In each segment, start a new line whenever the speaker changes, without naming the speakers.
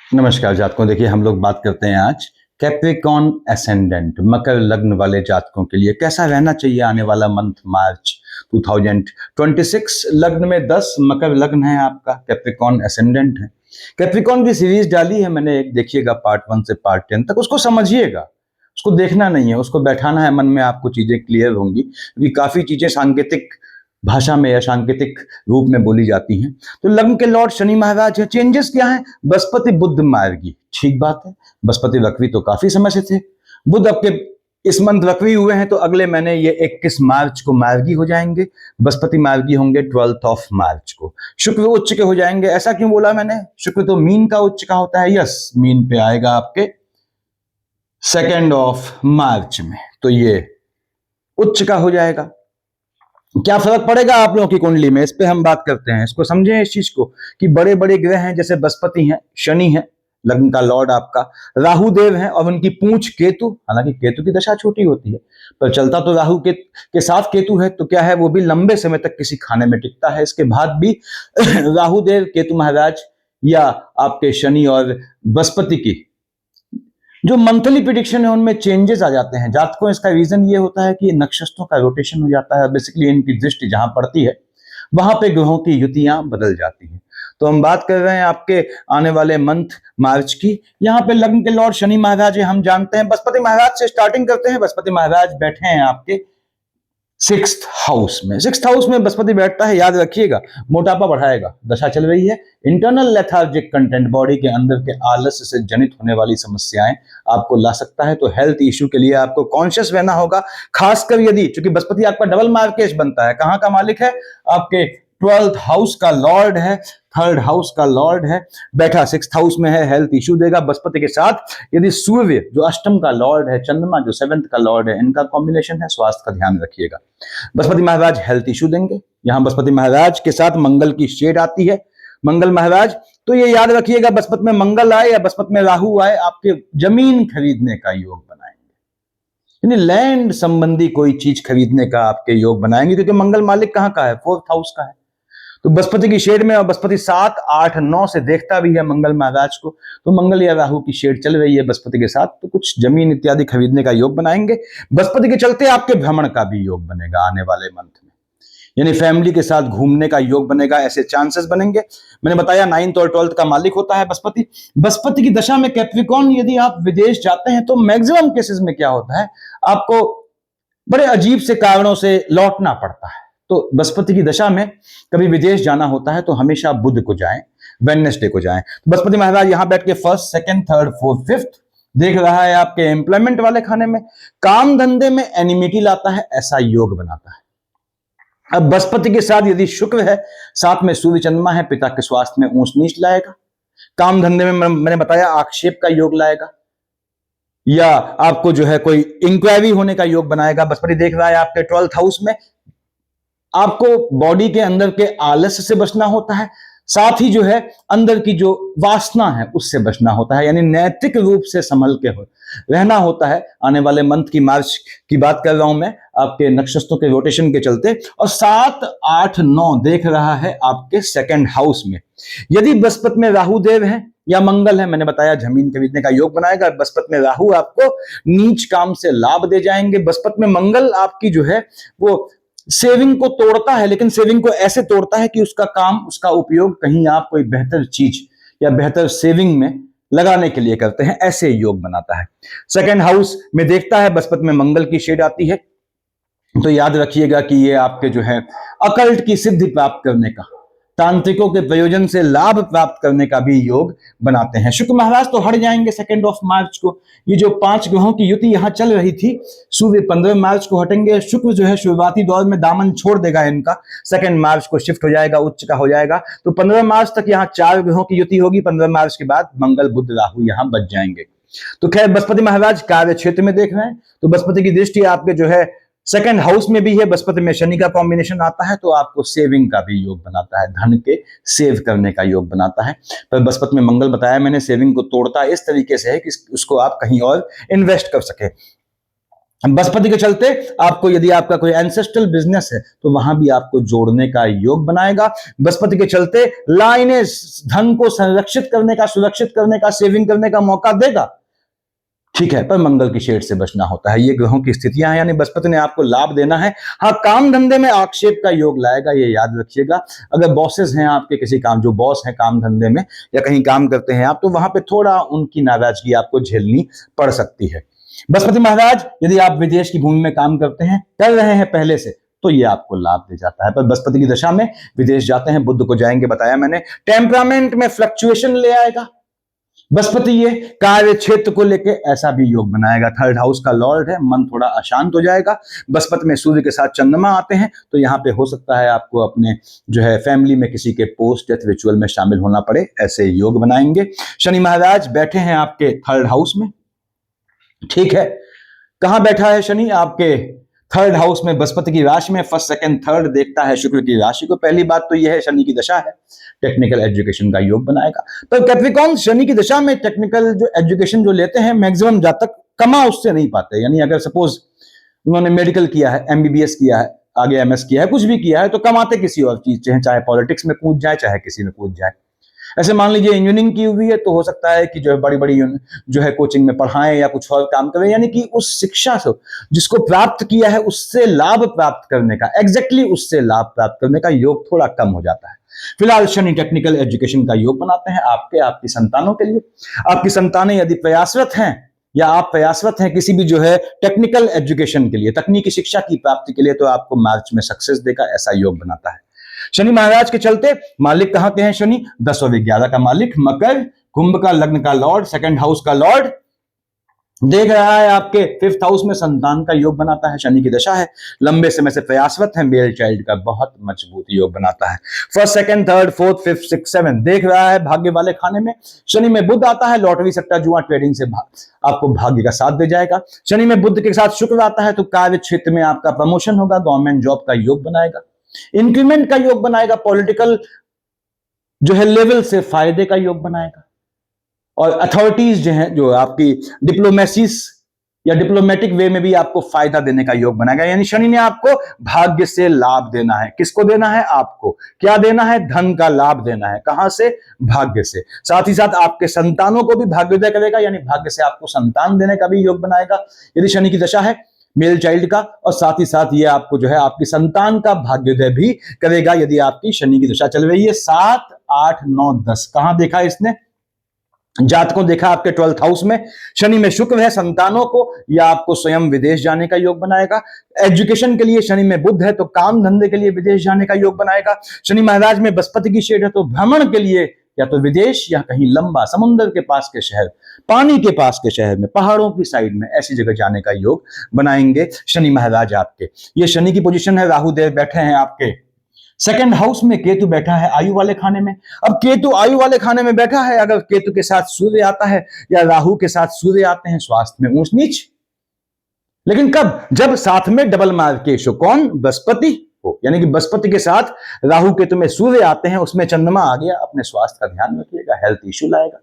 नमस्कार जातकों। देखिए, हम लोग बात करते हैं आज कैप्रिकॉर्न एसेंडेंट मकर लग्न वाले जातकों के लिए कैसा रहना चाहिए आने वाला मंथ मार्च 2026। लग्न में 10 मकर लग्न है, आपका कैप्रिकॉर्न एसेंडेंट है। कैप्रिकॉर्न की सीरीज डाली है मैंने, एक देखिएगा पार्ट 1 से पार्ट 10 तक, उसको समझिएगा। उसको देखना नहीं है, उसको बैठाना है मन में, आपको चीजें क्लियर होंगी, क्योंकि काफी चीजें सांकेतिक भाषा में या सांकेतिक रूप में बोली जाती हैं। तो लग्न के लॉर्ड शनि महाराज है। चेंजेस क्या है? बृहस्पति बुध मार्गी, ठीक बात है। बृहस्पति वक्री तो काफी समय से थे। बुध आपके इस मंथ वक्री हुए हैं, तो अगले महीने ये 21 मार्च को मार्गी हो जाएंगे। बृहस्पति मार्गी होंगे 12 ऑफ मार्च को। शुक्र उच्च के हो जाएंगे। ऐसा क्यों बोला मैंने? शुक्र तो मीन का उच्च का होता है। यस, मीन पे आएगा आपके 2 ऑफ मार्च में, तो ये उच्च का हो जाएगा। क्या फर्क पड़ेगा आप लोगों की कुंडली में, इस पे हम बात करते हैं। इसको समझें इस चीज को कि बड़े बड़े ग्रह हैं, जैसे बृहस्पति हैं, शनि है, लग्न का लॉर्ड आपका, राहु देव है, और उनकी पूंछ केतु। हालांकि केतु की दशा छोटी होती है, पर चलता तो राहु के साथ केतु है, तो क्या है, वो भी लंबे समय तक किसी खाने में टिकता है। इसके बाद भी राहु देव, केतु महाराज या आपके शनि और बृहस्पति की जो मंथली प्रिडिक्शन है उनमें चेंजेस आ जाते हैं जातकों। इसका रीजन ये होता है कि नक्षत्रों का रोटेशन हो जाता है। बेसिकली इनकी दृष्टि जहां पड़ती है वहां पे ग्रहों की युतियां बदल जाती हैं। तो हम बात कर रहे हैं आपके आने वाले मंथ मार्च की। यहाँ पे लग्न के लॉर्ड शनि महाराज है, हम जानते हैं। बृहस्पति महाराज से स्टार्टिंग करते हैं। बृहस्पति महाराज बैठे हैं आपके 6th हाउस में। 6th हाउस में बृहस्पति बैठता है, याद रखिएगा, मोटापा बढ़ाएगा। दशा चल रही है, इंटरनल लेथार्जिक कंटेंट, बॉडी के अंदर के आलस्य से जनित होने वाली समस्याएं आपको ला सकता है। तो हेल्थ इश्यू के लिए आपको कॉन्शियस रहना होगा, खासकर यदि, चूंकि बृहस्पति आपका डबल मार्केश बनता है। कहां का मालिक है? आपके 12th हाउस का लॉर्ड है, 3rd हाउस का लॉर्ड है, बैठा 6th हाउस में है, हेल्थ इश्यू देगा। बृहस्पति के साथ यदि सूर्य जो अष्टम का लॉर्ड है, चंद्रमा जो 7th का लॉर्ड है, इनका कॉम्बिनेशन है, स्वास्थ्य का ध्यान रखिएगा। बृहस्पति महाराज हेल्थ इश्यू देंगे। यहां बृहस्पति महाराज के साथ मंगल की शेड आती है, मंगल महाराज। तो ये याद रखिएगा, बृहस्पति में मंगल आए या बृहस्पति में राहु आए, आपके जमीन खरीदने का योग बनाएंगे, यानी लैंड संबंधी कोई चीज खरीदने का आपके योग बनाएंगे, क्योंकि मंगल मालिक कहां का है? 4th हाउस का है। तो बृहस्पति की शेड में, और बृहस्पति 7, 8, 9 से देखता भी है मंगल महाराज को, तो मंगल या राहु की शेड चल रही है बृहस्पति के साथ, तो कुछ जमीन इत्यादि खरीदने का योग बनाएंगे। बृहस्पति के चलते आपके भ्रमण का भी योग बनेगा आने वाले मंथ में, यानी फैमिली के साथ घूमने का योग बनेगा, ऐसे चांसेस बनेंगे। मैंने बताया 9th और 12th का मालिक होता है बृहस्पति। बृहस्पति की दशा में कैप्रिकॉर्न, यदि आप विदेश जाते हैं तो मैक्सिमम केसेस में क्या होता है, आपको बड़े अजीब से कारणों से लौटना पड़ता है। तो बृहस्पति की दशा में कभी विदेश जाना होता है तो हमेशा बुध को जाएं, वेडनेसडे को जाएं। बृहस्पति महाराज यहां बैठ के 1st, 2nd, 3rd, 4th, 5th देख रहा है आपके एम्प्लॉयमेंट वाले खाने में, काम धंधे में एनिमिटी लाता है, ऐसा योग बनाता है। अब बृहस्पति के साथ यदि शुक्र है, साथ में सूर्य चंद्रमा है, पिता के स्वास्थ्य में ऊंच नीच लाएगा। काम धंधे में मैंने बताया आक्षेप का योग लाएगा, या आपको जो है कोई इंक्वायरी होने का योग बनाएगा। बृहस्पति देख रहा है आपके 12th हाउस में, आपको बॉडी के अंदर के आलस्य से बचना होता है, साथ ही जो है अंदर की जो वासना है उससे बचना होता है, यानी नैतिक रूप से संभल के रहना होता है। आने वाले मंथ की मार्च की बात कर रहा हूं मैं, आपके नक्षत्रों के रोटेशन के चलते। और 7, 8, 9 देख रहा है आपके 2nd हाउस में। यदि बृहस्पति में राहु देव है या मंगल है, मैंने बताया जमीन खरीदने का योग बनाएगा। बृहस्पति में राहु आपको नीच काम से लाभ दे जाएंगे। बृहस्पति में मंगल आपकी जो है वो सेविंग को तोड़ता है, लेकिन सेविंग को ऐसे तोड़ता है कि उसका काम, उसका उपयोग कहीं आप कोई बेहतर चीज या बेहतर सेविंग में लगाने के लिए करते हैं, ऐसे योग बनाता है। 2nd हाउस में देखता है बृहस्पति में मंगल की शेड आती है, तो याद रखिएगा कि ये आपके जो है अकल्ट की सिद्धि प्राप्त करने का, तांत्रिकों के प्रयोजन से लाभ प्राप्त करने का भी योग बनाते हैं। शुक्र महाराज तो हट जाएंगे 2nd ऑफ मार्च को। ये जो 5 ग्रहों की युति यहां चल रही थी, सूर्य 15 मार्च को हटेंगे। शुक्र जो है शुरुआती दौर में दामन छोड़ देगा इनका, 2nd मार्च को शिफ्ट हो जाएगा, उच्च का हो जाएगा। तो 15 मार्च तक यहाँ 4 ग्रहों की युति होगी। 15 मार्च के बाद मंगल बुध राहु यहाँ बच जाएंगे। तो खैर, बृहस्पति महाराज कार्य क्षेत्र में देख रहे हैं, तो बृहस्पति की दृष्टि आपके जो है 2nd हाउस में भी है। बृहस्पति में शनि का कॉम्बिनेशन आता है, तो आपको सेविंग का भी योग बनाता है, धन के सेव करने का योग बनाता है। पर बृहस्पति में मंगल बताया मैंने, सेविंग को तोड़ता इस तरीके से है कि उसको आप कहीं और इन्वेस्ट कर सके। बृहस्पति के चलते आपको, यदि आपका कोई एंसेस्ट्रल बिजनेस है तो वहां भी आपको जोड़ने का योग बनाएगा। बृहस्पति के चलते लाइनेज धन को संरक्षित करने का, सुरक्षित करने का, सेविंग करने का मौका देगा, ठीक है, पर मंगल की शेड से बचना होता है। ये ग्रहों की स्थितियां हैं, यानी बृहस्पति ने आपको लाभ देना है। हाँ, काम धंधे में आक्षेप का योग लाएगा, ये याद रखिएगा। अगर बॉसेस हैं आपके, किसी काम, जो बॉस हैं काम धंधे में या कहीं काम करते हैं आप, तो वहां पे थोड़ा उनकी नाराजगी आपको झेलनी पड़ सकती है। बृहस्पति महाराज यदि आप विदेश की भूमि में काम करते हैं, कर रहे हैं पहले से, तो ये आपको लाभ दे जाता है। पर बृहस्पति की दशा में विदेश जाते हैं, बुध को जाएंगे, बताया मैंने। टेम्परामेंट में फ्लक्चुएशन ले आएगा बृहस्पति। ये कार्य क्षेत्र को लेके ऐसा भी योग बनाएगा। थर्ड हाउस का लॉर्ड है, मन थोड़ा अशांत हो जाएगा। बृहस्पति में सूर्य के साथ चंद्रमा आते हैं, तो यहां पे हो सकता है आपको अपने जो है फैमिली में किसी के पोस्ट डेथ रिचुअल में शामिल होना पड़े, ऐसे योग बनाएंगे। शनि महाराज बैठे हैं आपके थर्ड हाउस में, ठीक है। कहां बैठा है शनि? आपके थर्ड हाउस में, बृहस्पति की राशि में। फर्स्ट सेकंड थर्ड देखता है शुक्र की राशि को। पहली बात तो यह है शनि की दशा है, टेक्निकल एजुकेशन का योग बनाएगा। तो कैप्रिकॉर्न शनि की दशा में टेक्निकल जो एजुकेशन जो लेते हैं, मैक्सिमम जातक कमा उससे नहीं पाते। यानी अगर सपोज उन्होंने मेडिकल किया है, एमबीबीएस किया है, आगे एमएस किया है, कुछ भी किया है, तो कमाते किसी और चीज, चाहे पॉलिटिक्स में कूद जाए, चाहे किसी में कूद जाए। ऐसे मान लीजिए इंजीनियरिंग की हुई है, तो हो सकता है कि जो है बड़ी बड़ी जो है कोचिंग में पढ़ाएं या कुछ और काम करें, यानी कि उस शिक्षा से जिसको प्राप्त किया है उससे लाभ प्राप्त करने का, एग्जैक्टली उससे लाभ प्राप्त करने का योग थोड़ा कम हो जाता है। फिलहाल शनि टेक्निकल एजुकेशन का योग बनाते हैं आपकी संतानों के लिए। आपकी संतानें यदि प्रयासरत हैं या आप प्रयासरत हैं किसी भी जो है टेक्निकल एजुकेशन के लिए, तकनीकी शिक्षा की प्राप्ति के लिए, तो आपको मार्च में सक्सेस देगा, ऐसा योग बनाता है। शनि महाराज के चलते मालिक कहां के हैं शनि? 10 और 11 का मालिक, मकर, कुंभ का लग्न का लॉर्ड, सेकंड हाउस का लॉर्ड, देख रहा है आपके फिफ्थ हाउस में, संतान का योग बनाता है। शनि की दशा है, लंबे समय से प्रयासरत है, मेल चाइल्ड का बहुत मजबूत योग बनाता है। First second third fourth fifth six seven देख रहा है भाग्य वाले खाने में। शनि में बुध आता है, लॉटरी सट्टा जुआ ट्रेडिंग से आपको भाग्य का साथ दे जाएगा। शनि में बुध के साथ शुक्र आता है, तो कार्य क्षेत्र में आपका प्रमोशन होगा, गवर्नमेंट जॉब का योग बनाएगा, इंक्रीमेंट का योग बनाएगा, पॉलिटिकल जो है लेवल से फायदे का योग बनाएगा, और अथॉरिटीज जो है, जो आपकी डिप्लोमेसीज या डिप्लोमेटिक वे में भी आपको फायदा देने का योग बनाएगा। यानी शनि ने आपको भाग्य से लाभ देना है। किसको देना है? आपको। क्या देना है? धन का लाभ देना है। कहां से? भाग्य से। साथ ही साथ आपके संतानों को भी भाग्योदय करेगा, यानी भाग्य से आपको संतान देने का भी योग बनाएगा यदि शनि की दशा है, मेल चाइल्ड का। और साथ ही साथ ये आपको जो है आपकी संतान का भाग्योदय भी करेगा यदि आपकी शनि की दशा चल रही है। 7 8 9 10 कहां देखा इसने? जातकों देखा आपके 12th हाउस में। शनि में शुक्र है, संतानों को या आपको स्वयं विदेश जाने का योग बनाएगा। एजुकेशन के लिए शनि में बुध है, तो काम धंधे के लिए विदेश जाने का योग बनाएगा। शनि महाराज में बृहस्पति की शेड है, तो भ्रमण के लिए या तो विदेश या कहीं लंबा समुद्र के पास के शहर, पानी के पास के शहर में, पहाड़ों की साइड में, ऐसी जगह जाने का योग बनाएंगे शनि महाराज आपके। ये शनि की पोजीशन है। राहु देव बैठे हैं आपके सेकंड हाउस में, केतु बैठा है आयु वाले खाने में। अब केतु आयु वाले खाने में बैठा है, अगर केतु के साथ सूर्य आता है या राहु के साथ सूर्य आते हैं, स्वास्थ्य में ऊंच नीच। लेकिन कब? जब साथ में डबल मार्केश हो। कौन? बृहस्पति हो। यानी कि बृहस्पति के साथ राहु केतु में सूर्य आते हैं, उसमें चंद्रमा आ गया, अपने स्वास्थ्य का ध्यान रखिएगा, हेल्थ इश्यू लाएगा।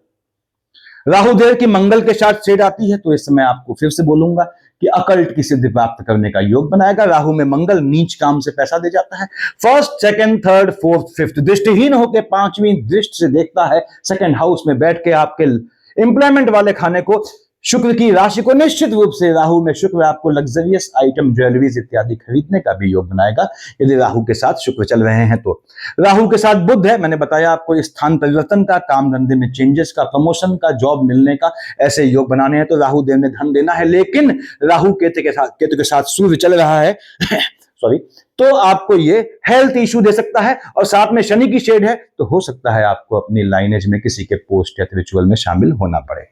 राहु देव की मंगल के साथ शेड आती है, तो इस समय आपको फिर से बोलूंगा कि अकल्ट की सिद्धि प्राप्त करने का योग बनाएगा। राहु में मंगल नीच काम से पैसा दे जाता है। First second third fourth fifth दृष्टिहीन होकर 5वीं दृष्टि से देखता है सेकंड हाउस में बैठ के आपके एम्प्लॉयमेंट वाले खाने को, शुक्र की राशि को। निश्चित रूप से राहु में शुक्र आपको लग्जरियस आइटम, ज्वेलरीज इत्यादि खरीदने का भी योग बनाएगा यदि राहु के साथ शुक्र चल रहे हैं तो। राहु के साथ बुध है, मैंने बताया आपको स्थान परिवर्तन का, काम धंधे में चेंजेस का, प्रमोशन का, जॉब मिलने का, ऐसे योग बनाने हैं। तो राहु देव ने धन देना है, लेकिन राहु केतु के साथ सूर्य चल रहा है सॉरी, तो आपको ये हेल्थ इश्यू दे सकता है। और साथ में शनि की शेड है, तो हो सकता है आपको अपनी लाइनेज में किसी के पोस्ट या रिचुअल में शामिल होना पड़े।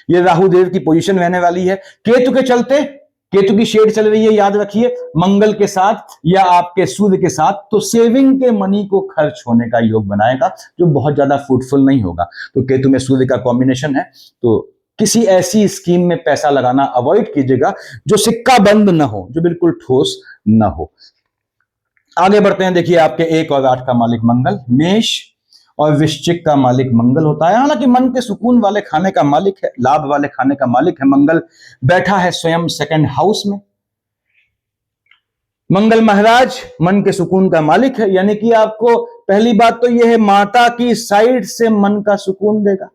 ये राहु देव की पोजीशन रहने वाली है। केतु के चलते, केतु की शेड चल रही है, याद रखिए, मंगल के साथ या आपके सूर्य के साथ, तो सेविंग के मनी को खर्च होने का योग बनाएगा, जो बहुत ज्यादा फ्रूटफुल नहीं होगा। तो केतु में सूर्य का कॉम्बिनेशन है, तो किसी ऐसी स्कीम में पैसा लगाना अवॉइड कीजिएगा जो सिक्का बंद ना हो, जो बिल्कुल ठोस ना हो। आगे बढ़ते हैं। देखिए आपके 1 और 8 का मालिक मंगल, मेष और वृश्चिक का मालिक मंगल होता है। हालांकि मन के सुकून वाले खाने का मालिक है, लाभ वाले खाने का मालिक है। मंगल बैठा है स्वयं सेकंड हाउस में, मंगल महाराज मन के सुकून का मालिक है, यानी कि आपको पहली बात तो यह है माता की साइड से मन का सुकून देगा।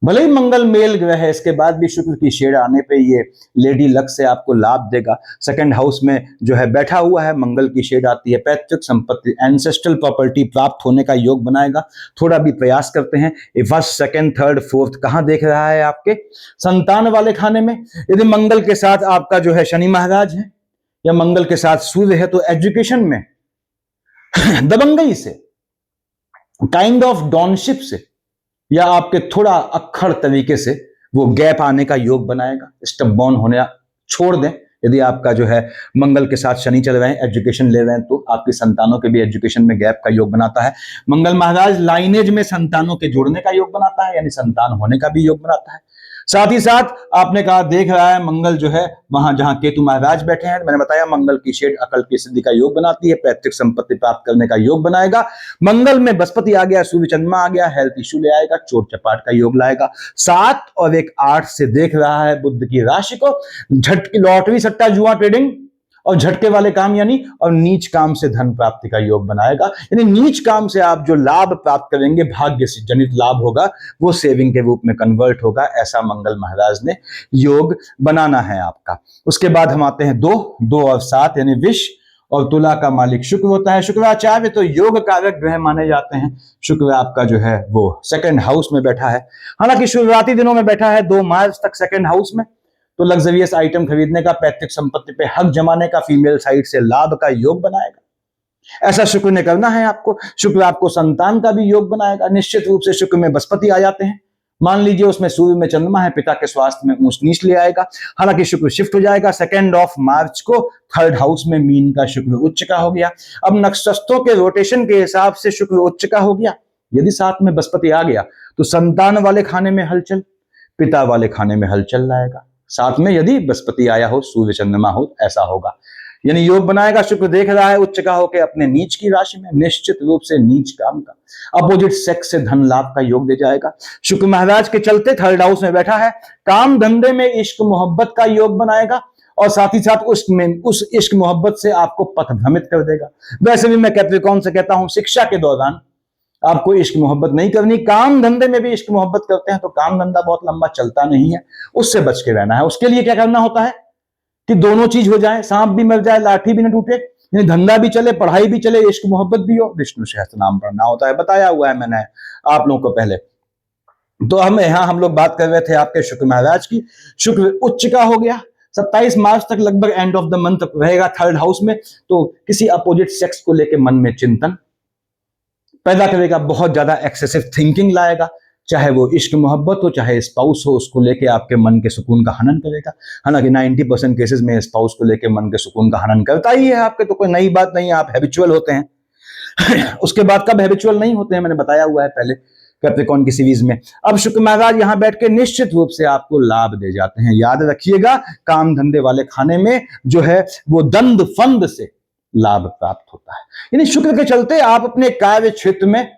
भले ही मंगल मेल ग्रह है, इसके बाद भी शुक्र की शेड आने पे ये लेडी लक से आपको लाभ देगा। सेकंड हाउस में जो है बैठा हुआ है, मंगल की शेड आती है, पैतृक संपत्ति एंसेस्ट्रल प्रॉपर्टी प्राप्त होने का योग बनाएगा। थोड़ा भी प्रयास करते हैं, फर्स्ट सेकंड थर्ड फोर्थ कहां देख रहा है आपके संतान वाले खाने में। यदि मंगल के साथ आपका जो है शनि महाराज है या मंगल के साथ सूर्य है, तो एजुकेशन में दबंगई से, काइंड ऑफ डॉनशिप से, या आपके थोड़ा अक्खड़ तरीके से वो गैप आने का योग बनाएगा। स्टब बॉर्न होने छोड़ दें। यदि आपका जो है मंगल के साथ शनि चल रहे हैं, एजुकेशन ले रहे हैं, तो आपकी संतानों के भी एजुकेशन में गैप का योग बनाता है। मंगल महाराज लाइनेज में संतानों के जोड़ने का योग बनाता है, यानी संतान होने का भी योग बनाता है। साथ ही साथ आपने कहा देख रहा है मंगल जो है वहां जहां केतु महाराज बैठे हैं, मैंने बताया मंगल की शेड अकल की सिद्धि का योग बनाती है, पैतृक संपत्ति प्राप्त करने का योग बनाएगा। मंगल में बृहस्पति आ गया, सूर्य चंद्रमा आ गया, हेल्थ इश्यू ले आएगा, चोट चपाट का योग लाएगा। 7 और 1 8 से देख रहा है बुध की राशि को, झटकी लॉटरी सट्टा जुआ ट्रेडिंग और झटके वाले काम यानी, और नीच काम से धन प्राप्ति का योग बनाएगा। यानी नीच काम से आप जो लाभ प्राप्त करेंगे, भाग्य से जनित लाभ होगा, वो सेविंग के रूप में कन्वर्ट होगा। ऐसा मंगल महाराज ने योग बनाना है आपका। उसके बाद हम आते हैं 2 और 7 यानी विष और तुला का मालिक शुक्र होता है। शुक्राचार्य तो योग कारक ग्रह माने जाते हैं। शुक्र आपका जो है वो सेकंड हाउस में बैठा है, हालांकि शुरुआती दिनों में बैठा है 2 मार्च तक सेकंड हाउस में, तो लग्जरियस आइटम खरीदने का, पैतृक संपत्ति पे हक जमाने का, फीमेल साइड से लाभ का योग बनाएगा। ऐसा शुक्र ने करना है आपको। शुक्र आपको संतान का भी योग बनाएगा। निश्चित रूप से शुक्र में बृहस्पति आ जाते हैं, मान लीजिए उसमें सूर्य में चंद्रमा है, पिता के स्वास्थ्य में ऊंच नीच ले आएगा। हालांकि शुक्र शिफ्ट हो जाएगा 2 मार्च को, थर्ड हाउस में मीन का शुक्र उच्च का हो गया। अब नक्षत्रों के रोटेशन के हिसाब से शुक्र उच्च का हो गया। यदि साथ में बृहस्पति आ गया तो संतान वाले खाने में हलचल, पिता वाले खाने में हलचल लाएगा। साथ में यदि बृहस्पति आया हो, सूर्य चंद्रमा हो, ऐसा होगा। यानी योग बनाएगा। शुक्र देख रहा है उच्च का होकर अपने नीच की राशि में, निश्चित रूप से नीच काम का, अपोजिट सेक्स से धन लाभ का योग दे जाएगा। शुक्र महाराज के चलते थर्ड हाउस में बैठा है, काम धंधे में इश्क मोहब्बत का योग बनाएगा, और साथ ही साथ उस इश्क मोहब्बत से आपको पथभ्रमित कर देगा। वैसे भी मैं कैप्रिकॉर्न से कहता हूं, शिक्षा के दौरान आपको इश्क मोहब्बत नहीं करनी। काम धंधे में भी इश्क मोहब्बत करते हैं तो काम धंधा बहुत लंबा चलता नहीं है, उससे बच के रहना है। उसके लिए क्या करना होता है कि दोनों चीज हो जाए, सांप भी मर जाए लाठी भी न टूटे, धंधा भी चले, पढ़ाई भी चले, इश्क मोहब्बत भी हो। विष्णु सहस्त्रनाम पढ़ना होता है, बताया हुआ है मैंने आप लोगों को पहले। तो हम लोग बात कर रहे थे आपके शुक्र महाराज की। शुक्र उच्च का हो गया, 27 मार्च तक लगभग एंड ऑफ द मंथ रहेगा थर्ड हाउस में। तो किसी अपोजिट सेक्स को लेकर मन में चिंतन पैदा करेगा, बहुत ज्यादा एक्सेसिव थिंकिंग लाएगा, चाहे वो इश्क मोहब्बत हो, चाहे स्पाउस हो, उसको लेके आपके मन के सुकून का हनन करेगा। हालांकि 90% केसेस में स्पाउस को लेके मन के सुकून का हनन करता ही है आपके, तो कोई नई बात नहीं है, आप हैबिचुअल होते हैं। उसके बाद कब हैबिचुअल नहीं होते हैं, मैंने बताया हुआ है पहले कैप्रिकॉर्न की सीरीज में। अब शुक्र महाराज यहां बैठ के निश्चित रूप से आपको लाभ दे जाते हैं। याद रखिएगा, काम धंधे वाले खाने में जो है वो दंड फंद से लाभ प्राप्त होता है। यानी शुक्र के चलते आप अपने कार्य क्षेत्र में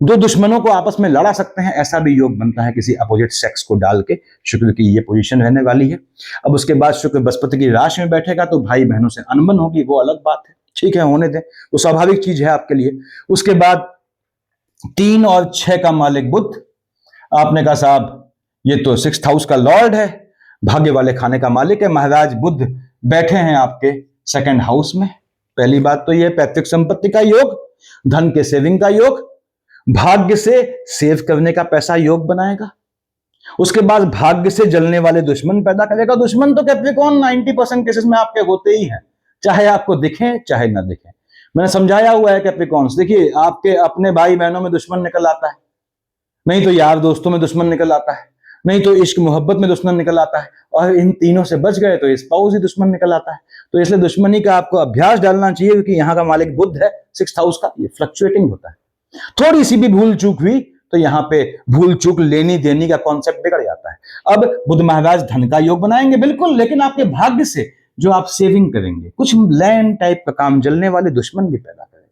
2 दुश्मनों को आपस में लड़ा सकते हैं, ऐसा भी योग बनता है किसी अपोजिट सेक्स को डाल के। शुक्र की ये पोजीशन रहने वाली है। अब उसके बाद शुक्र बृहस्पति की राशि में बैठेगा तो भाई बहनों से अनबन होगी, वो अलग बात है, ठीक है, होने दें, वो स्वाभाविक चीज है आपके लिए। उसके बाद 3 और 6 का मालिक बुध, आपने कहा साहब ये तो 6th हाउस का लॉर्ड है, भाग्य वाले खाने का मालिक है। महाराज बुध बैठे हैं आपके 2nd हाउस में। पहली बात तो यह पैतृक संपत्ति का योग, धन के सेविंग का योग, भाग्य से सेव करने का पैसा योग बनाएगा। उसके बाद भाग्य से जलने वाले दुश्मन पैदा करेगा। दुश्मन तो कैप्रिकॉर्न 90% केसेस में आपके होते ही हैं, चाहे आपको दिखें चाहे ना दिखें। मैंने समझाया हुआ है कैप्रिकॉर्न्स, देखिए आपके अपने भाई बहनों में दुश्मन निकल आता है, नहीं तो यार दोस्तों में दुश्मन निकल आता है, नहीं तो इश्क मोहब्बत में दुश्मन निकल आता है, और इन तीनों से बच गए तो स्पाउस ही दुश्मन निकल आता है। तो इसलिए दुश्मनी का आपको अभ्यास डालना चाहिए, क्योंकि यहाँ का मालिक बुध है 6th हाउस का, ये फ्लक्चुएटिंग होता है। थोड़ी सी भी भूल चूक हुई तो यहाँ पे भूल चूक लेनी देनी का कॉन्सेप्ट बिगड़ जाता है। अब बुध महाराज धन का योग बनाएंगे बिल्कुल, लेकिन आपके भाग्य से जो आप सेविंग करेंगे, कुछ लैंड टाइप का काम, जलने वाले दुश्मन भी पैदा करेगा,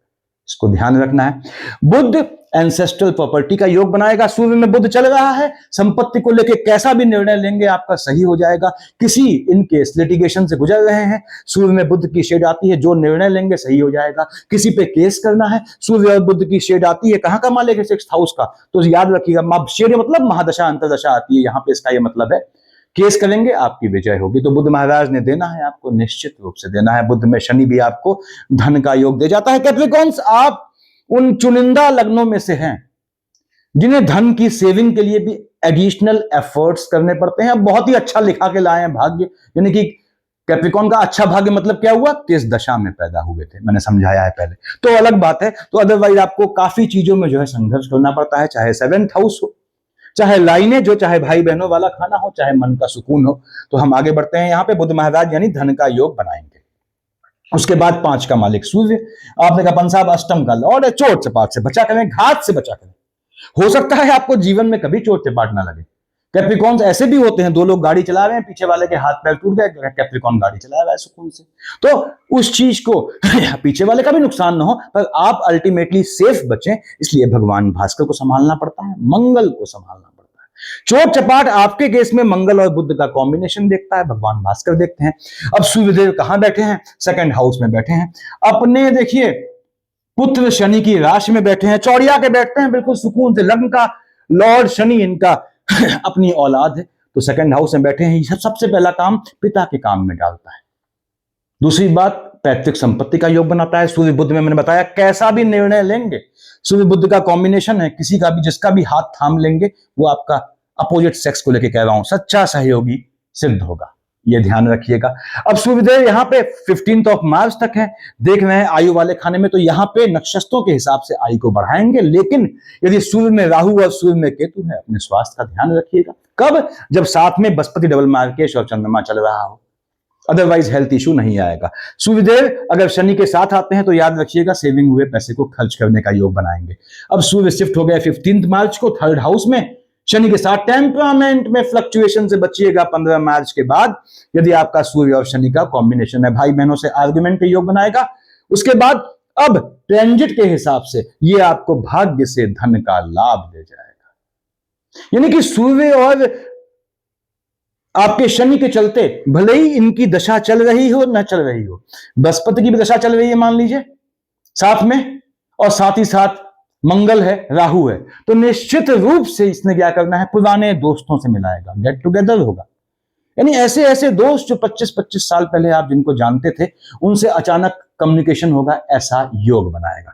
इसको ध्यान रखना है। बुध एंसेस्ट्रल प्रॉपर्टी का योग बनाएगा। सूर्य में बुध चल रहा है, संपत्ति को लेकर कैसा भी निर्णय लेंगे आपका सही हो जाएगा। किसी इन केस लिटिगेशन से गुजर रहे हैं, सूर्य में बुध की शेड आती है, जो निर्णय लेंगे सही हो जाएगा। किसी पे केस करना है, सूर्य और बुध की शेड आती है, कहां का मालिक है? 6th हाउस का। तो याद रखिएगा, शेड मतलब महादशा अंतरदशा आती है यहां पे, इसका यह मतलब है केस करेंगे आपकी विजय होगी। तो बुध महाराज ने देना है आपको, निश्चित रूप से देना है। बुध में शनि भी आपको धन का योग दे जाता है। कैप्रिकॉन्स, आप उन चुनिंदा लग्नों में से हैं जिन्हें धन की सेविंग के लिए भी एडिशनल एफर्ट्स करने पड़ते हैं। बहुत ही अच्छा लिखा के लाए हैं भाग्य, यानी कि कैप्रिकॉन का अच्छा भाग्य मतलब क्या हुआ? किस दशा में पैदा हुए थे, मैंने समझाया है पहले, तो अलग बात है। तो अदरवाइज आपको काफी चीजों में जो है संघर्ष करना पड़ता है, चाहे 7th हाउस हो, चाहे लाइनें जो, चाहे भाई बहनों वाला खाना हो, चाहे मन का सुकून हो। तो हम आगे बढ़ते हैं। यहां पे बुध महाराज यानी धन का योग बनाएंगे। उसके बाद 5 का मालिक सूर्य, आपने कहा पंच साहब अष्टम का लॉर्ड है, चोट चपाट से बचा करें, घात से बचा करें। हो सकता है आपको जीवन में कभी चोट चपाट ना लगे। कैप्रिकॉन्स ऐसे भी होते हैं, 2 लोग गाड़ी चला रहे हैं, पीछे वाले के हाथ पैर टूट गए, कैप्रिकॉन गाड़ी चला रहा है सुकून से, तो उस चीज को पीछे वाले का भी नुकसान ना हो, पर आप अल्टीमेटली सेफ बचें, इसलिए भगवान भास्कर को संभालना पड़ता है, मंगल को संभालना पड़ता है। चोट चपाट आपके केस में मंगल और बुध का कॉम्बिनेशन देखता है, भगवान भास्कर देखते हैं। अब सूर्यदेव कहां बैठे हैं? 2nd हाउस में बैठे हैं, अपने देखिए पुत्र शनि की राशि में बैठे हैं, चौड़िया के बैठते हैं बिल्कुल सुकून से। लग्न का लॉर्ड शनि इनका अपनी औलाद है, तो 2nd हाउस में बैठे हैं। सबसे पहला काम पिता के काम में डालता है। दूसरी बात, पैतृक संपत्ति का योग बनाता है। सूर्य बुध में मैंने बताया कैसा भी निर्णय लेंगे, सूर्य बुध का कॉम्बिनेशन है, किसी का भी जिसका भी हाथ थाम लेंगे वो आपका अपोजिट सेक्स को लेकर कह रहा हूं सच्चा सहयोगी सिद्ध होगा, ये ध्यान रखिएगा। अब सूर्यदेव यहाँ पे 15 मार्च तक है, देख रहे हैं आयु वाले खाने में, तो यहाँ पे नक्षत्रों के हिसाब से आयु को बढ़ाएंगे। लेकिन यदि सूर्य में राहु और सूर्य में केतु है, अपने स्वास्थ्य का ध्यान रखिएगा। कब? जब साथ में बृहस्पति डबल मार्केश और चंद्रमा चल रहा हो, अदरवाइज हेल्थ इशू नहीं आएगा। सूर्यदेव अगर शनि के साथ आते हैं तो याद रखिएगा सेविंग हुए पैसे को खर्च करने का योग बनाएंगे। अब सूर्य शिफ्ट हो गया 15 मार्च को 3rd हाउस में, शनि के साथ टेम्परामेंट में फ्लक्चुएशन से बचिएगा 15 मार्च के बाद। यदि आपका सूर्य और शनि का कॉम्बिनेशन है, भाई बहनों से आर्गुमेंट के योग बनाएगा। उसके बाद अब ट्रांजिट के हिसाब से ये आपको भाग्य से धन का लाभ दे जाएगा। यानी कि सूर्य और आपके शनि के चलते भले ही इनकी दशा चल रही हो न चल रही हो, बृहस्पति की भी दशा चल रही है मान लीजिए साथ में, और साथ ही साथ मंगल है, राहु है, तो निश्चित रूप से इसने क्या करना है? पुराने दोस्तों से मिलाएगा, गेट टुगेदर होगा। यानी ऐसे ऐसे दोस्त जो 25-25 साल पहले आप जिनको जानते थे, उनसे अचानक कम्युनिकेशन होगा, ऐसा योग बनाएगा।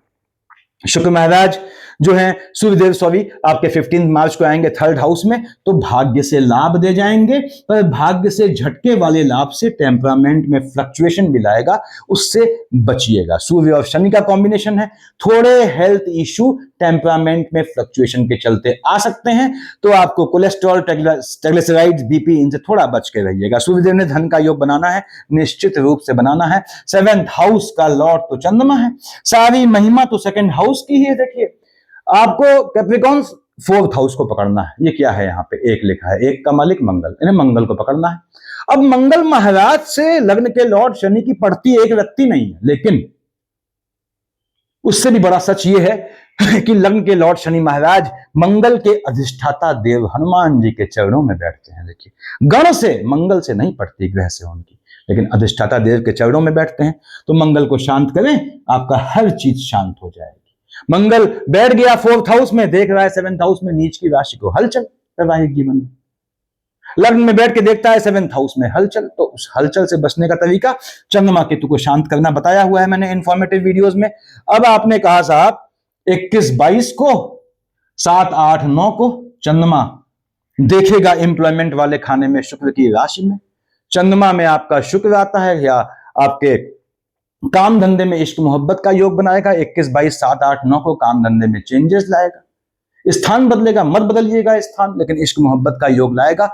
शुक्र महाराज जो है सूर्यदेव आपके 15 मार्च को आएंगे 3rd हाउस में, तो भाग्य से लाभ दे जाएंगे, पर भाग्य से झटके वाले लाभ से टेम्परामेंट में फ्लक्चुएशन भी लाएगा, उससे बचिएगा। सूर्य और शनि का कॉम्बिनेशन है, थोड़े हेल्थ इश्यू टेम्परामेंट में फ्लक्चुएशन के चलते आ सकते हैं, तो आपको कोलेस्ट्रॉल, ट्राइग्लिसराइड्स, बीपी, इनसे थोड़ा बच के रहिएगा। सूर्यदेव ने धन का योग बनाना है, निश्चित रूप से बनाना है। 7th हाउस का लॉर्ड तो चंद्रमा है, सारी महिमा तो 2nd हाउस की ही है। देखिए आपको कैप्रिकॉन्स 4th हाउस को पकड़ना है। ये क्या है? यहाँ पे 1 लिखा है, 1 का मालिक मंगल, इन्हें मंगल को पकड़ना है। अब मंगल महाराज से लग्न के लॉर्ड शनि की पड़ती एक व्यक्ति नहीं है, लेकिन उससे भी बड़ा सच ये है कि लग्न के लॉर्ड शनि महाराज मंगल के अधिष्ठाता देव हनुमान जी के चरणों में बैठते हैं। देखिए गण से, मंगल से नहीं पड़ती, ग्रह से उनकी, लेकिन अधिष्ठाता देव के चरणों में बैठते हैं। तो मंगल को शांत करें, आपका हर चीज शांत हो जाएगी। मंगल बैठ गया 4th हाउस में, देख रहा है 7th हाउस में नीच की राशि को, हलचल वैवाहिक जीवन में। लग्न में बैठ के देखता है 7th हाउस में हलचल, तो उस हलचल से बचने का तरीका चंद्रमा केतु को शांत करना बताया हुआ है मैंने इंफॉर्मेटिव वीडियोस में। अब आपने कहा साहब 21-22 को, 7-8-9 को चंद्रमा देखेगा एम्प्लॉयमेंट वाले खाने में शुक्र की राशि में। चंद्रमा में आपका शुक्र आता है, या आपके काम धंधे में इश्क मोहब्बत का योग बनाएगा। 21-22-7-8-9 को काम धंधे में चेंजेस लाएगा, स्थान बदलेगा, मत बदलिएगा स्थान, लेकिन इश्क मोहब्बत का योग लाएगा।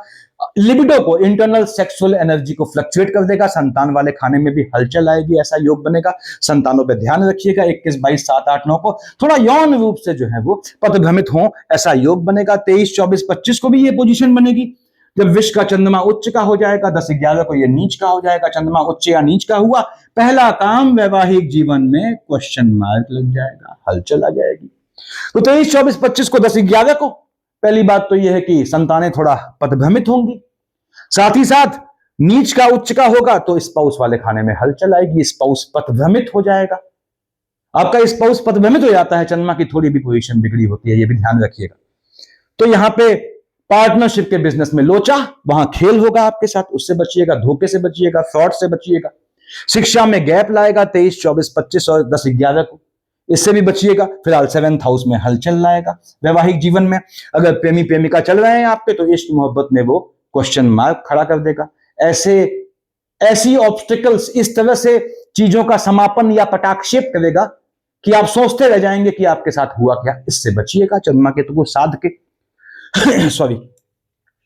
लिबिडो को, इंटरनल सेक्सुअल एनर्जी को फ्लक्चुएट कर देगा। संतान वाले खाने में भी हलचल आएगी, ऐसा योग बनेगा। संतानों पे ध्यान रखिएगा। 21-22-7-8-9 को थोड़ा यौन रूप से जो है वो पथभ्रमित हो, ऐसा योग बनेगा। 23-24-25 को भी ये पोजीशन बनेगी, जब विश्व का चंद्रमा उच्च का हो जाएगा। 10-11 को ये नीच का हो जाएगा। चंद्रमा उच्च या नीच का हुआ, पहला काम वैवाहिक जीवन में क्वेश्चन मार्क लग जाएगा, हलचल आ जाएगी। तो 23, 24, 25 को 10, 11 को पहली बात तो यह है कि संतानें थोड़ा पथभ्रमित होंगी, साथ ही साथ नीच का उच्च का होगा तो स्पाउस वाले खाने में हलचल आएगी, स्पाउस पथभ्रमित हो जाएगा। आपका स्पाउस पथभ्रमित हो जाता है, चंद्रमा की थोड़ी भी पोजीशन बिगड़ी होती है, ये भी ध्यान रखिएगा। तो यहां पे पार्टनरशिप के बिजनेस में लोचा, वहां खेल होगा आपके साथ, उससे बचिएगा, धोखे से बचिएगा, फ्रॉड से बचिएगा। शिक्षा में गैप लाएगा 23, 24, 25 और 10, 11 को, इससे भी बचिएगा। फिलहाल 7th हाउस में हलचल लाएगा। वैवाहिक जीवन में अगर प्रेमी प्रेमिका चल रहे हैं आपके, तो इश्क मोहब्बत में वो क्वेश्चन मार्क खड़ा कर देगा। ऐसी ऑब्स्टिकल्स, इस तरह से चीजों का समापन या पटाक्षेप करेगा कि आप सोचते रह जाएंगे कि आपके साथ हुआ क्या। इससे बचिएगा चंद्रमा केतु को साध के। सॉरी,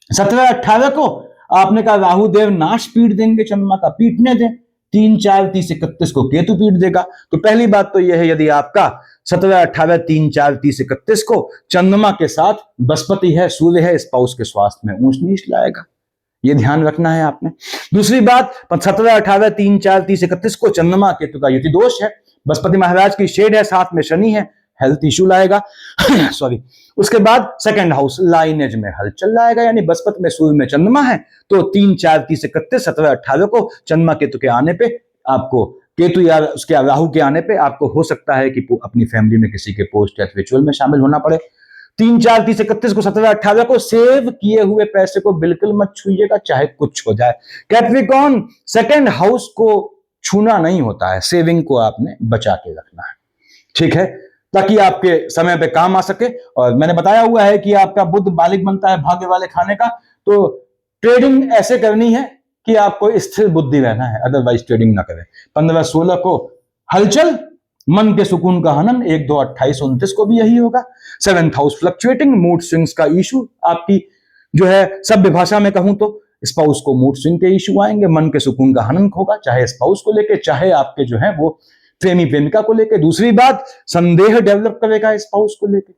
17, 18 को आपने कहा राहु देव नाश पीट देंगे, चंद्रमा का पीटने दें। 3, 4, 30, 31 को केतु पीट देगा। तो पहली बात तो यह है, यदि आपका 17, 18, 3, 4, 30, 31 को चंद्रमा के साथ बृहस्पति है, सूर्य है, स्पाउस के स्वास्थ्य में ऊंच नीच लाएगा, ये ध्यान रखना है आपने। दूसरी बात, 17, 18, 3, 4, 30, 31 को चंद्रमा केतु का युति दोष है, बृहस्पति महाराज की शेड है, साथ में शनि है, हेल्थ इश्यू लाएगा। सॉरी। उसके बाद 2nd हाउस लाइनेज में हलचल लाएगा, यानी बृहस्पति में सूर्य में चंद्रमा है, तो 3, 4, 30, 31, 17, 18 को चंद्रमा केतु के आने पे आपको, केतु या उसके राहु के आने पे आपको हो सकता है कि अपनी फैमिली में किसी के पोस्ट डेथ रिचुअल में शामिल होना पड़े। 3, 4, 30, 31 को, 17, 18 को सेव किए हुए पैसे को बिल्कुल मत छूइएगा, चाहे कुछ हो जाए। कैप्रिकॉर्न, 2nd हाउस को छूना नहीं होता है, सेविंग को आपने बचा के रखना है, ठीक है, ताकि आपके समय पे काम आ सके। और मैंने बताया हुआ है कि आपका बुध मालिक बनता है भाग्य वाले खाने का, तो ट्रेडिंग ऐसे करनी है कि आपको स्थिर बुद्धि रहना है, अदरवाइज ट्रेडिंग ना करें। 15, 16 को हलचल, मन के सुकून का हनन। 1, 2, 28, 29 को भी यही होगा। 7th house fluctuating, mood swings का इशू, आपकी जो है सभ्य भाषा में कहूं तो स्पाउस को मूड स्विंग के इशू आएंगे, मन के सुकून का हनन होगा, चाहे स्पाउस को लेके, चाहे आपके जो है वो प्रेमी प्रेमिका को लेके। दूसरी बात, संदेह डेवलप करेगा स्पाउस को लेके।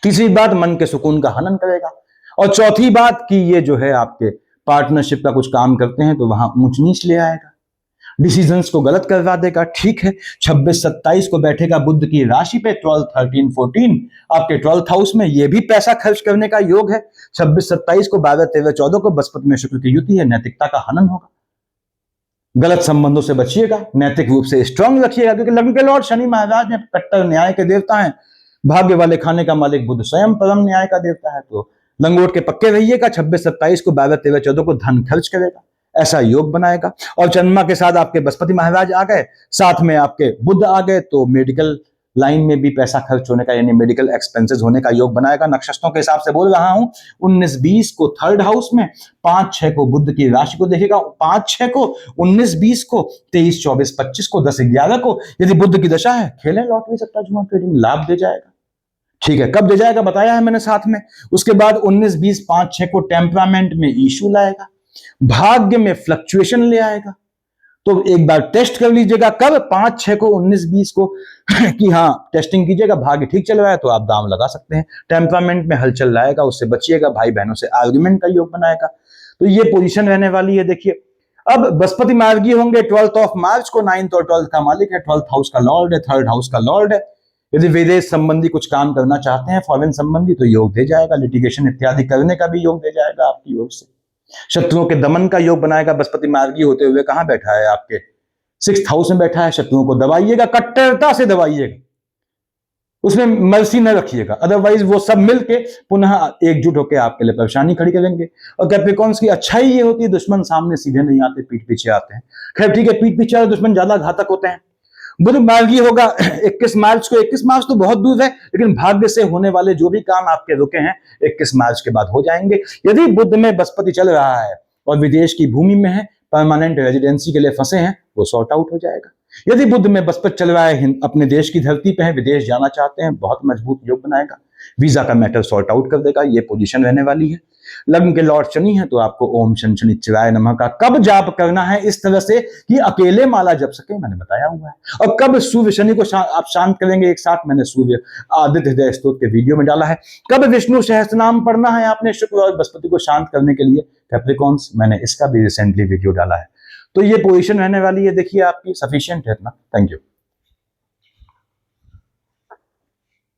तीसरी बात, मन के सुकून का हनन करेगा। और चौथी बात कि ये जो है आपके पार्टनरशिप का कुछ काम करते हैं तो वहां ऊंच नीच ले आएगा, डिसीजंस को गलत करवा देगा, ठीक है। 26, 27 को बैठेगा बुध की राशि पे, 12, 13, 14 आपके 12th हाउस में, ये भी पैसा खर्च करने का योग है। 26, 27 को, 12, 13, 14 को बृहस्पति में शुक्र की युति है, नैतिकता का हनन होगा। गलत संबंधों से बचिएगा, नैतिक रूप से स्ट्रांग रखिएगा, क्योंकि लग्न के लॉर्ड शनि महाराज ने कट्टर न्याय के देवता हैं, भाग्य वाले खाने का मालिक बुध स्वयं परम न्याय का देवता है। तो लंगोट के पक्के रहिएगा। 26, 27 को, 12, 13, 14 को धन खर्च करेगा, ऐसा योग बनाएगा। और चंद्रमा के साथ आपके बृहस्पति महाराज आ गए, साथ में आपके बुध आ गए, तो मेडिकल लाइन में भी पैसा खर्च होने का, यानी मेडिकल एक्सपेंसेस होने का योग बनाएगा। नक्षत्रों के हिसाब से बोल रहा हूं, 19, 20 को 3rd हाउस में, 5, 6 को बुध की राशि को देखिएगा, 5, 6 को, 19, 20 को, 23, 24, 25 को, 10, 11 को यदि बुध की दशा है, खेलें लॉटरी सट्टा जुआ ट्रेडिंग, लाभ दे जाएगा, ठीक है। कब दे जाएगा बताया है मैंने साथ में। उसके बाद 19, 20, 5, 6 को टेम्परामेंट में इशू लाएगा, भाग्य में फ्लक्चुएशन ले आएगा। तो एक बार टेस्ट कर लीजिएगा, कब, 5, 6 को, 19, 20 को कि हाँ टेस्टिंग कीजिएगा, भाग्य ठीक चल रहा है तो आप दाम लगा सकते हैं। टेम्परामेंट में हलचल लाएगा, उससे बचिएगा, भाई बहनों से आर्ग्यूमेंट का योग बनाएगा। तो ये पोजीशन रहने वाली है। देखिए, अब बृहस्पति मार्गी होंगे 12 मार्च को, 9th और 12th का मालिक है, 12th हाउस का लॉर्ड है, 3rd हाउस का लॉर्ड है। यदि विदेश संबंधी कुछ काम करना चाहते हैं, फॉरेन संबंधी, तो योग दे जाएगा, लिटिगेशन इत्यादि करने का भी योग दे जाएगा आपकी ओर से। शत्रुओं के दमन का योग बनाएगा, बृहस्पति मार्गी होते हुए कहां बैठा है, आपके 6th हाउस में बैठा है। शत्रुओं को दबाइएगा, कट्टरता से दबाइएगा, उसमें मर्सी न रखिएगा, अदरवाइज वो सब मिलके पुनः एकजुट होकर आपके लिए परेशानी खड़ी करेंगे। और कैप्रिकॉर्न्स की अच्छाई ये होती है, दुश्मन सामने सीधे नहीं आते, पीठ पीछे आते हैं। खैर ठीक है, पीठ पीछे दुश्मन ज्यादा घातक होते हैं। बुध मार्गी होगा 21 मार्च को। 21 मार्च तो बहुत दूर है, लेकिन भाग्य से होने वाले जो भी काम आपके रुके हैं 21 मार्च के बाद हो जाएंगे। यदि बुध में बृहस्पति चल रहा है और विदेश की भूमि में है, परमानेंट रेजिडेंसी के लिए फंसे हैं, वो सॉर्ट आउट हो जाएगा। यदि बुध में बृहस्पति चल रहा है, अपने देश की धरती पे है, विदेश जाना चाहते हैं, बहुत मजबूत योग बनाएगा, वीजा का मैटर सॉर्ट आउट कर देगा, ये पोजीशन रहने वाली है। लग्न के लॉर्ड शनि है, तो आपको ओम शनिश्चराय नमः का कब जाप करना है इस तरह से कि अकेले माला जप सके, मैंने बताया हुआ है। और कब सूर्य शनि को आप शांत करेंगे एक साथ, मैंने सूर्य आदित्य हृदय स्तोत्र के वीडियो में डाला है। कब विष्णु सहस्त्रनाम पढ़ना है आपने शुक्र और बृहस्पति को शांत करने के लिए, कैप्रिकॉर्न्स, मैंने इसका भी रिसेंटली वीडियो डाला है। तो ये पोजीशन रहने वाली है, देखिए आपकी सफिशिएंट है इतना। Thank you.